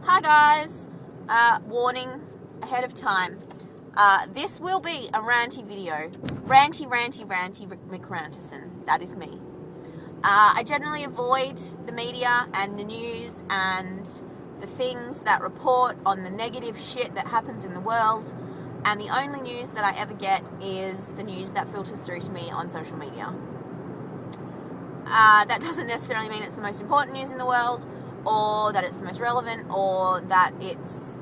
Hi guys, warning ahead of time. This will be a ranty video. Ranty McRanterson. That is me. I generally avoid the media and the news and the things that report on the negative shit that happens in the world, and the only news that I ever get is the news that filters through to me on social media. That doesn't necessarily mean it's the most important news in the world, or that it's the most relevant, or that it's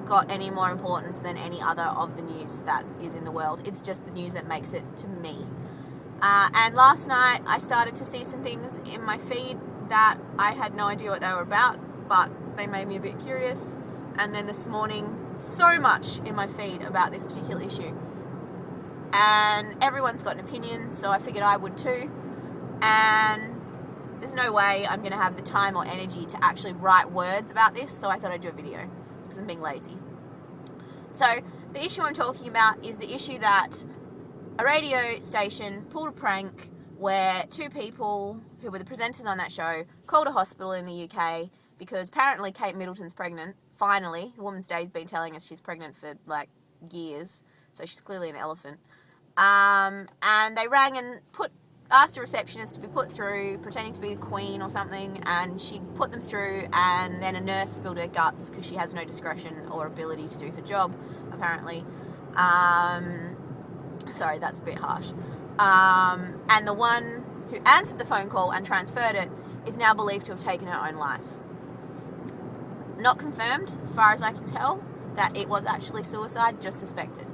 got any more importance than any other of the news that is in the world. It's just the news that makes it to me. And last night I started to see some things in my feed that I had no idea what they were about, but they made me a bit curious. And then this morning, so much in my feed about this particular issue. And everyone's got an opinion, so I figured I would too. And there's no way I'm going to have the time or energy to actually write words about this, so I thought I'd do a video because I'm being lazy. So the issue I'm talking about is the issue that a radio station pulled a prank where two people who were the presenters on that show called a hospital in the UK because apparently Kate Middleton's pregnant. Finally, Woman's Day's been telling us she's pregnant for like years, so she's clearly an elephant. And they rang and asked a receptionist to be put through, pretending to be the Queen or something, and she put them through, and then a nurse spilled her guts because she has no discretion or ability to do her job, apparently. Sorry, that's a bit harsh. And the one who answered the phone call and transferred it is now believed to have taken her own life. Not confirmed, as far as I can tell, that it was actually suicide, just suspected.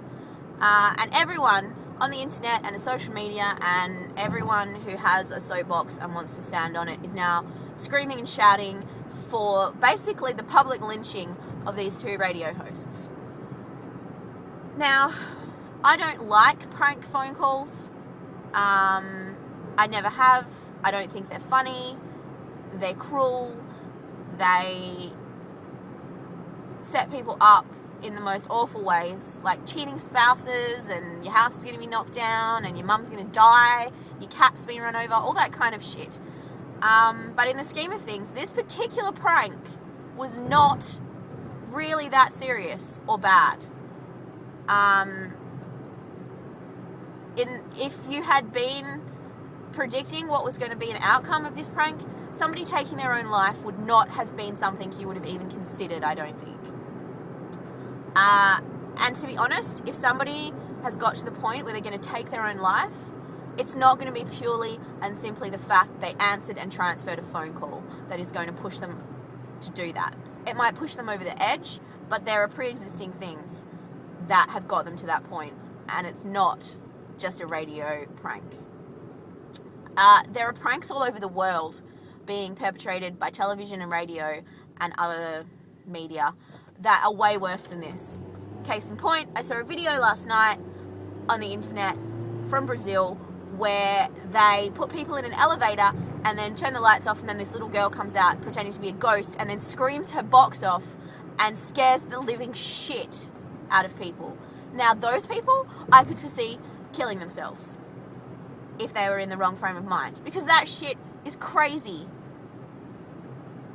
And everyone on the internet and the social media and everyone who has a soapbox and wants to stand on it is now screaming and shouting for basically the public lynching of these two radio hosts. Now, I don't like prank phone calls. I never have. I don't think they're funny. They're cruel. They set people up in the most awful ways, like cheating spouses, and your house is going to be knocked down, and your mum's going to die, your cat's been run over, all that kind of shit. But in the scheme of things, this particular prank was not really that serious or bad. If you had been predicting what was going to be an outcome of this prank, somebody taking their own life would not have been something you would have even considered, I don't think. And to be honest, if somebody has got to the point where they're going to take their own life, it's not going to be purely and simply the fact they answered and transferred a phone call that is going to push them to do that. It might push them over the edge, but there are pre-existing things that have got them to that point, and it's not just a radio prank. There are pranks all over the world being perpetrated by television and radio and other media that are way worse than this. Case in point, I saw a video last night on the internet from Brazil where they put people in an elevator and then turn the lights off, and then this little girl comes out pretending to be a ghost and then screams her box off and scares the living shit out of people. Now, those people, I could foresee killing themselves if they were in the wrong frame of mind, because that shit is crazy.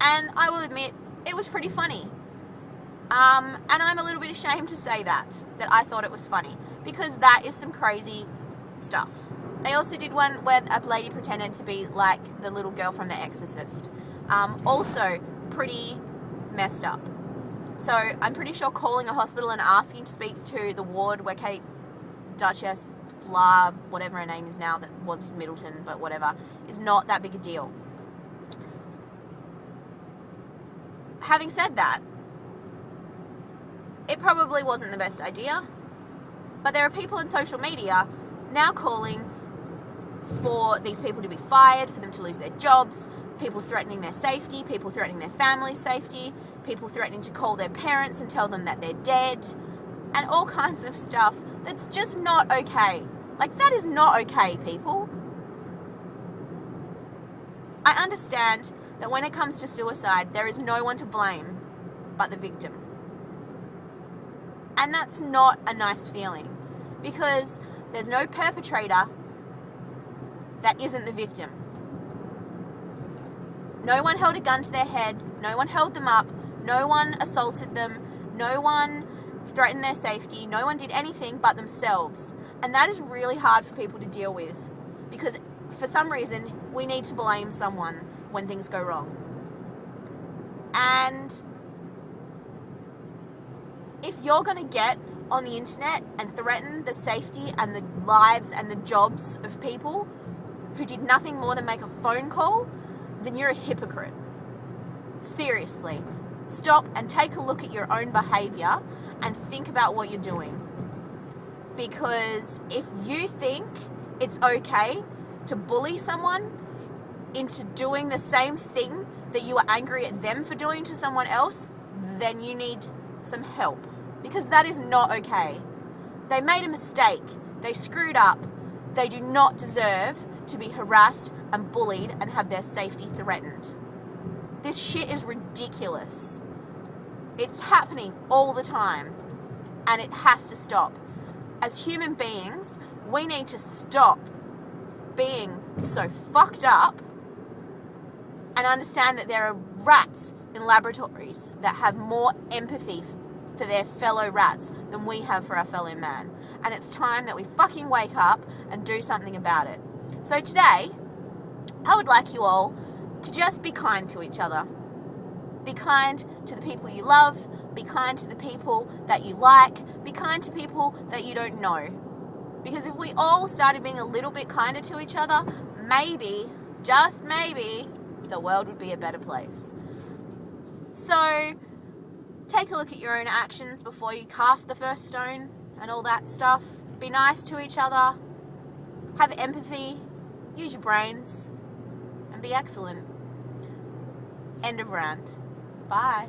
And I will admit, it was pretty funny. And I'm a little bit ashamed to say that I thought it was funny, because that is some crazy stuff. They also did one where a lady pretended to be like the little girl from The Exorcist. Also pretty messed up. So I'm pretty sure calling a hospital and asking to speak to the ward where Kate Duchess, blah, whatever her name is now, that was Middleton, but whatever, is not that big a deal. Having said that, it probably wasn't the best idea, but there are people on social media now calling for these people to be fired, for them to lose their jobs, people threatening their safety, people threatening their family's safety, people threatening to call their parents and tell them that they're dead, and all kinds of stuff that's just not okay. Like, that is not okay, people. I understand that when it comes to suicide, there is no one to blame but the victim. And that's not a nice feeling, because there's no perpetrator that isn't the victim. No one held a gun to their head, no one held them up, No one assaulted them. No one threatened their safety. No one did anything but themselves. And that is really hard for people to deal with, because for some reason we need to blame someone when things go wrong. And if you're going to get on the internet and threaten the safety and the lives and the jobs of people who did nothing more than make a phone call, then you're a hypocrite. Seriously. Stop and take a look at your own behaviour and think about what you're doing. Because if you think it's okay to bully someone into doing the same thing that you were angry at them for doing to someone else, then you need some help. Because that is not okay. They made a mistake. They screwed up. They do not deserve to be harassed and bullied and have their safety threatened. This shit is ridiculous. It's happening all the time, and it has to stop. As human beings, we need to stop being so fucked up and understand that there are rats in laboratories that have more empathy for their fellow rats than we have for our fellow man. And it's time that we fucking wake up and do something about it. So today, I would like you all to just be kind to each other. Be kind to the people you love. Be kind to the people that you like. Be kind to people that you don't know. Because if we all started being a little bit kinder to each other, maybe, just maybe, the world would be a better place. So, take a look at your own actions before you cast the first stone and all that stuff. Be nice to each other. Have empathy. Use your brains. And be excellent. End of rant. Bye.